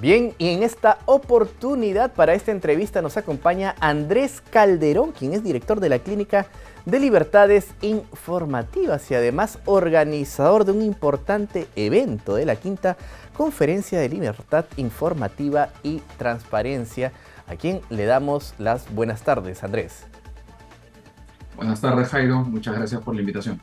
Bien, y en esta oportunidad para esta entrevista nos acompaña Andrés Calderón, quien es director de la Clínica de Libertades Informativas y además organizador de un importante evento de la quinta Conferencia de Libertad Informativa y Transparencia, a quien le damos las buenas tardes, Andrés. Buenas tardes, Jairo. Muchas gracias por la invitación.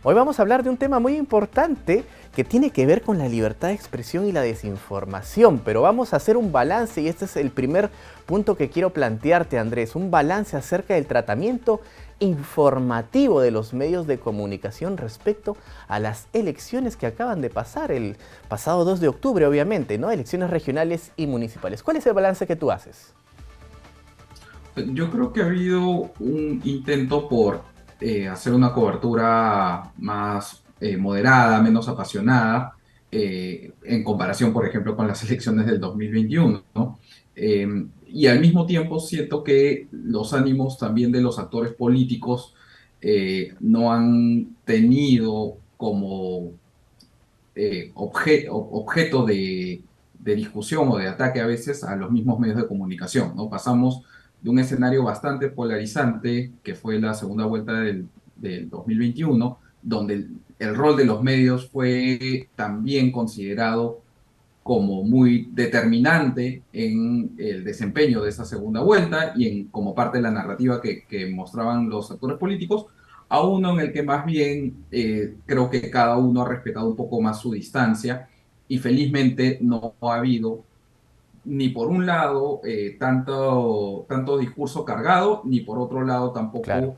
Hoy vamos a hablar de un tema muy importante que tiene que ver con la libertad de expresión y la desinformación, pero vamos a hacer un balance y este es el primer punto que quiero plantearte, Andrés, un balance acerca del tratamiento informativo de los medios de comunicación respecto a las elecciones que acaban de pasar el pasado 2 de octubre, obviamente, ¿no? Elecciones regionales y municipales. ¿Cuál es el balance que tú haces? Yo creo que ha habido un intento por hacer una cobertura más moderada, menos apasionada, en comparación, por ejemplo, con las elecciones del 2021, ¿no? Eh, y al mismo tiempo siento que los ánimos también de los actores políticos no han tenido como objeto de discusión o de ataque a veces a los mismos medios de comunicación, ¿no? Pasamos de un escenario bastante polarizante, que fue la segunda vuelta del 2021, donde el rol de los medios fue también considerado como muy determinante en el desempeño de esa segunda vuelta y como parte de la narrativa que mostraban los actores políticos, a uno en el que más bien creo que cada uno ha respetado un poco más su distancia y felizmente no ha habido ni por un lado tanto discurso cargado, ni por otro lado Claro. tampoco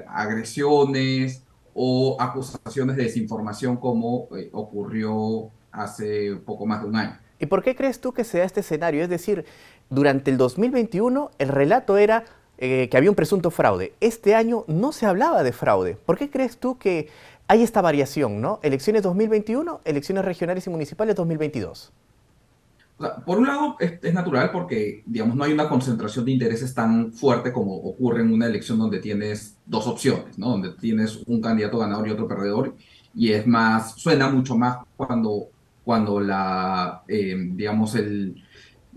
agresiones o acusaciones de desinformación como ocurrió hace poco más de un año. ¿Y por qué crees tú que se da este escenario? Es decir, durante el 2021 el relato era que había un presunto fraude. Este año no se hablaba de fraude. ¿Por qué crees tú que hay esta variación, ¿no? Elecciones 2021, elecciones regionales y municipales 2022. O sea, por un lado, es natural porque, digamos, no hay una concentración de intereses tan fuerte como ocurre en una elección donde tienes dos opciones, ¿no? Donde tienes un candidato ganador y otro perdedor. Y es más, suena mucho más cuando digamos,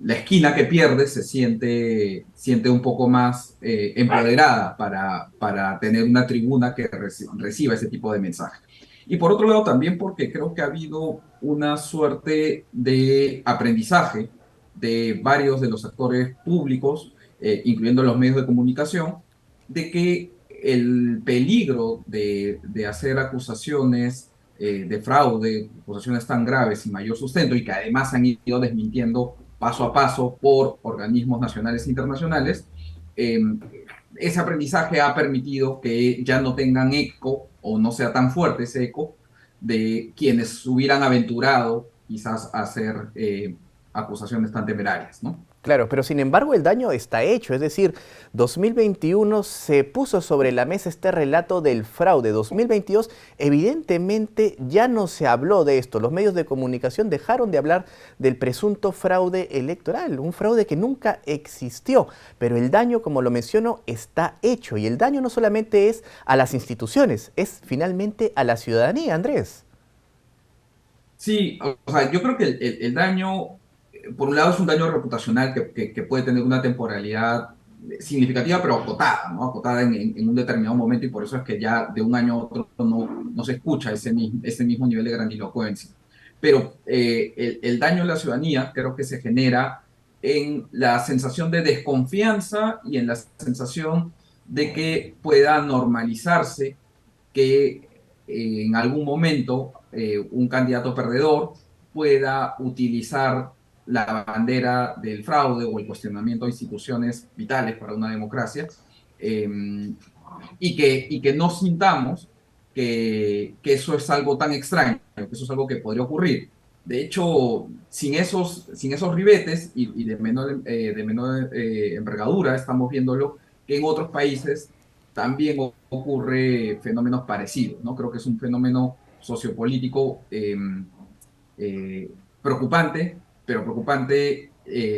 la esquina que pierde siente un poco más empoderada para tener una tribuna que reciba ese tipo de mensajes. Y por otro lado también porque creo que ha habido una suerte de aprendizaje de varios de los actores públicos, incluyendo los medios de comunicación, de que el peligro de hacer acusaciones de fraude, acusaciones tan graves sin mayor sustento y que además han ido desmintiendo paso a paso por organismos nacionales e internacionales, eh, ese aprendizaje ha permitido que ya no tengan eco o no sea tan fuerte ese eco de quienes hubieran aventurado quizás a hacer acusaciones tan temerarias, ¿no? Claro, pero sin embargo el daño está hecho, es decir, 2021 se puso sobre la mesa este relato del fraude, 2022 evidentemente ya no se habló de esto, los medios de comunicación dejaron de hablar del presunto fraude electoral, un fraude que nunca existió, pero el daño, como lo menciono, está hecho y el daño no solamente es a las instituciones, es finalmente a la ciudadanía, Andrés. Sí, o sea, yo creo que el daño, por un lado, es un daño reputacional que puede tener una temporalidad significativa, pero acotada, ¿no? Acotada en un determinado momento y por eso es que ya de un año a otro no se escucha ese mismo nivel de grandilocuencia. Pero el daño en la ciudadanía creo que se genera en la sensación de desconfianza y en la sensación de que pueda normalizarse que en algún momento un candidato perdedor pueda utilizar la bandera del fraude o el cuestionamiento de instituciones vitales para una democracia eh, y que no sintamos que eso es algo tan extraño, que eso es algo que podría ocurrir. De hecho, sin esos ribetes y de menor envergadura, estamos viéndolo que en otros países también ocurre fenómenos parecidos, ¿no? Creo que es un fenómeno sociopolítico preocupante, pero preocupante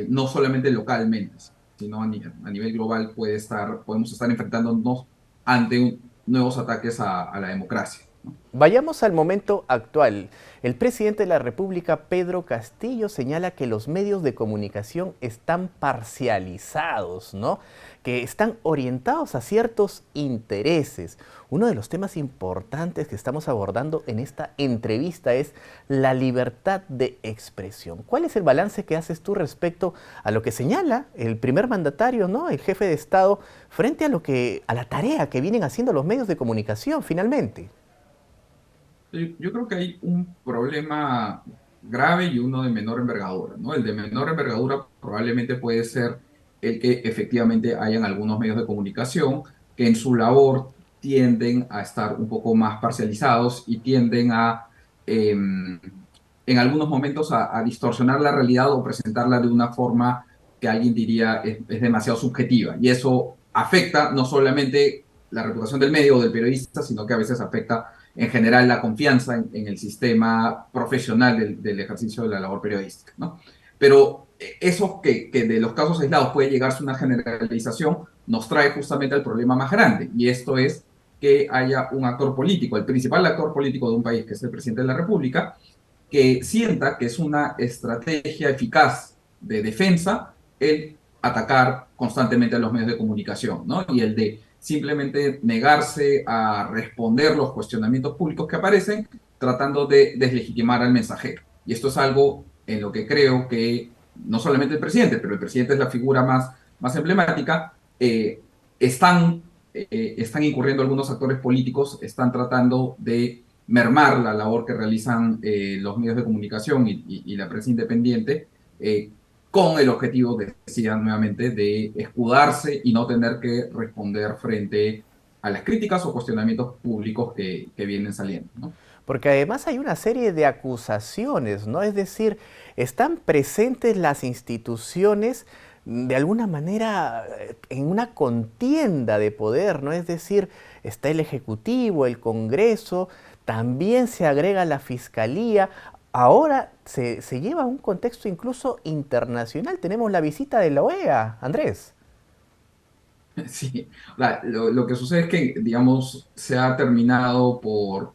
no solamente localmente, sino a nivel global podemos estar enfrentándonos ante nuevos ataques a la democracia. Vayamos al momento actual. El presidente de la República, Pedro Castillo, señala que los medios de comunicación están parcializados, ¿no? Que están orientados a ciertos intereses. Uno de los temas importantes que estamos abordando en esta entrevista es la libertad de expresión. ¿Cuál es el balance que haces tú respecto a lo que señala el primer mandatario, ¿no? El jefe de Estado, frente a la tarea que vienen haciendo los medios de comunicación finalmente? Yo creo que hay un problema grave y uno de menor envergadura, ¿no? El de menor envergadura probablemente puede ser el que efectivamente hayan algunos medios de comunicación que en su labor tienden a estar un poco más parcializados y tienden a, en algunos momentos, a distorsionar la realidad o presentarla de una forma que alguien diría es demasiado subjetiva. Y eso afecta no solamente la reputación del medio o del periodista, sino que a veces afecta en general la confianza en el sistema profesional del ejercicio de la labor periodística, ¿no? Pero eso que de los casos aislados puede llegarse a una generalización, nos trae justamente al problema más grande, y esto es que haya un actor político, el principal actor político de un país, que es el presidente de la República, que sienta que es una estrategia eficaz de defensa el atacar constantemente a los medios de comunicación, ¿no? Y el de simplemente negarse a responder los cuestionamientos públicos que aparecen, tratando de deslegitimar al mensajero. Y esto es algo en lo que creo que no solamente el presidente, pero el presidente es la figura más emblemática, están incurriendo algunos actores políticos, están tratando de mermar la labor que realizan los medios de comunicación y la prensa independiente, con el objetivo, decía nuevamente, de escudarse y no tener que responder frente a las críticas o cuestionamientos públicos que vienen saliendo, ¿no? Porque además hay una serie de acusaciones, ¿no? Es decir, están presentes las instituciones de alguna manera en una contienda de poder, ¿no? Es decir, está el Ejecutivo, el Congreso, también se agrega la Fiscalía. Ahora se lleva a un contexto incluso internacional. Tenemos la visita de la OEA, Andrés. Sí, lo que sucede es que, digamos, se ha terminado por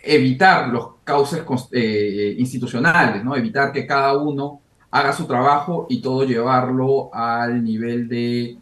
evitar los cauces institucionales, ¿no? Evitar que cada uno haga su trabajo y todo llevarlo al nivel de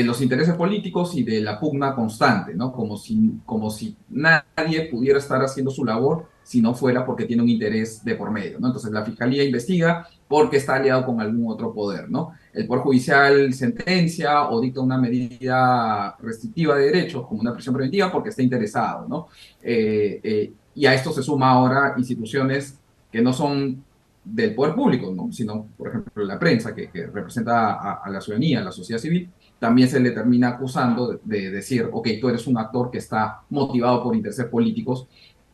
los intereses políticos y de la pugna constante, ¿no? Como si nadie pudiera estar haciendo su labor si no fuera porque tiene un interés de por medio, ¿no? Entonces la fiscalía investiga porque está aliado con algún otro poder, ¿no? El Poder Judicial sentencia o dicta una medida restrictiva de derechos, como una prisión preventiva, porque está interesado, ¿no? Y a esto se suma ahora instituciones que no son del poder público, ¿no? Sino, por ejemplo, la prensa, que representa a la ciudadanía, a la sociedad civil, también se le termina acusando de decir, ok, tú eres un actor que está motivado por intereses políticos,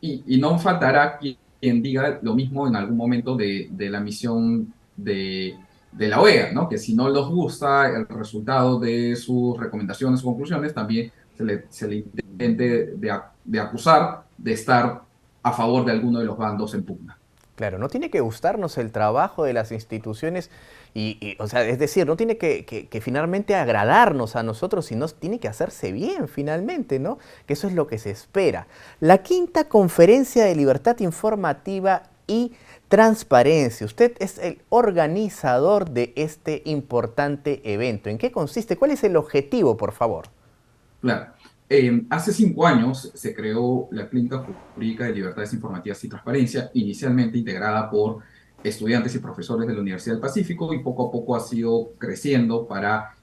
y no faltará quien diga lo mismo en algún momento de la misión de la OEA, ¿no? Que si no les gusta el resultado de sus recomendaciones o conclusiones, también se le intente de acusar de estar a favor de alguno de los bandos en pugna. Claro, no tiene que gustarnos el trabajo de las instituciones o sea, es decir, no tiene que finalmente agradarnos a nosotros, sino tiene que hacerse bien finalmente, ¿no? Que eso es lo que se espera. La quinta conferencia de libertad informativa y transparencia. Usted es el organizador de este importante evento. ¿En qué consiste? ¿Cuál es el objetivo, por favor? Claro. Hace 5 años se creó la Clínica Jurídica de Libertades Informativas y Transparencia, inicialmente integrada por estudiantes y profesores de la Universidad del Pacífico, y poco a poco ha sido creciendo para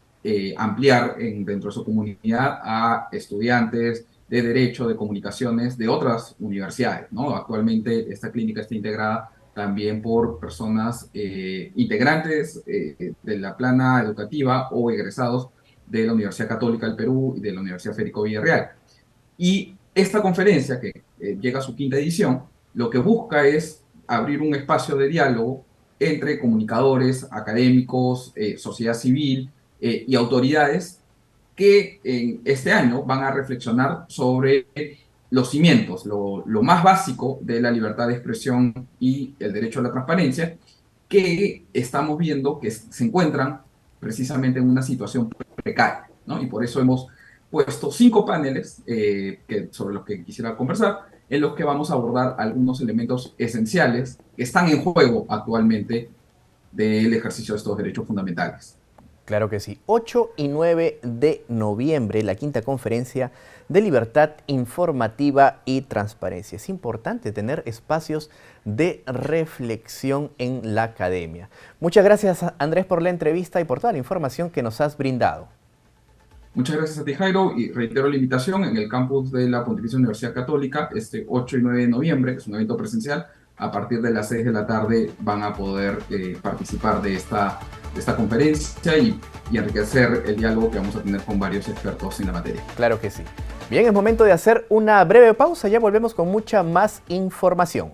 ampliar dentro de su comunidad a estudiantes de Derecho, de Comunicaciones, de otras universidades, ¿no? Actualmente esta clínica está integrada también por personas integrantes de la plana educativa o egresados de la Universidad Católica del Perú y de la Universidad Federico Villarreal. Y esta conferencia, que llega a su quinta edición, lo que busca es abrir un espacio de diálogo entre comunicadores, académicos, sociedad civil y autoridades que en este año van a reflexionar sobre los cimientos, lo más básico de la libertad de expresión y el derecho a la transparencia, que estamos viendo que se encuentran precisamente en una situación precaria, ¿no? Y por eso hemos puesto 5 paneles sobre los que quisiera conversar, en los que vamos a abordar algunos elementos esenciales que están en juego actualmente del ejercicio de estos derechos fundamentales. Claro que sí. 8 y 9 de noviembre, la quinta conferencia de libertad informativa y transparencia. Es importante tener espacios de reflexión en la academia. Muchas gracias, Andrés, por la entrevista y por toda la información que nos has brindado. Muchas gracias a ti, Jairo, y reitero la invitación en el campus de la Pontificia Universidad Católica, este 8 y 9 de noviembre, que es un evento presencial. A partir de las 6 de la tarde van a poder participar de esta conferencia y enriquecer el diálogo que vamos a tener con varios expertos en la materia. Claro que sí. Bien, es momento de hacer una breve pausa. Ya volvemos con mucha más información.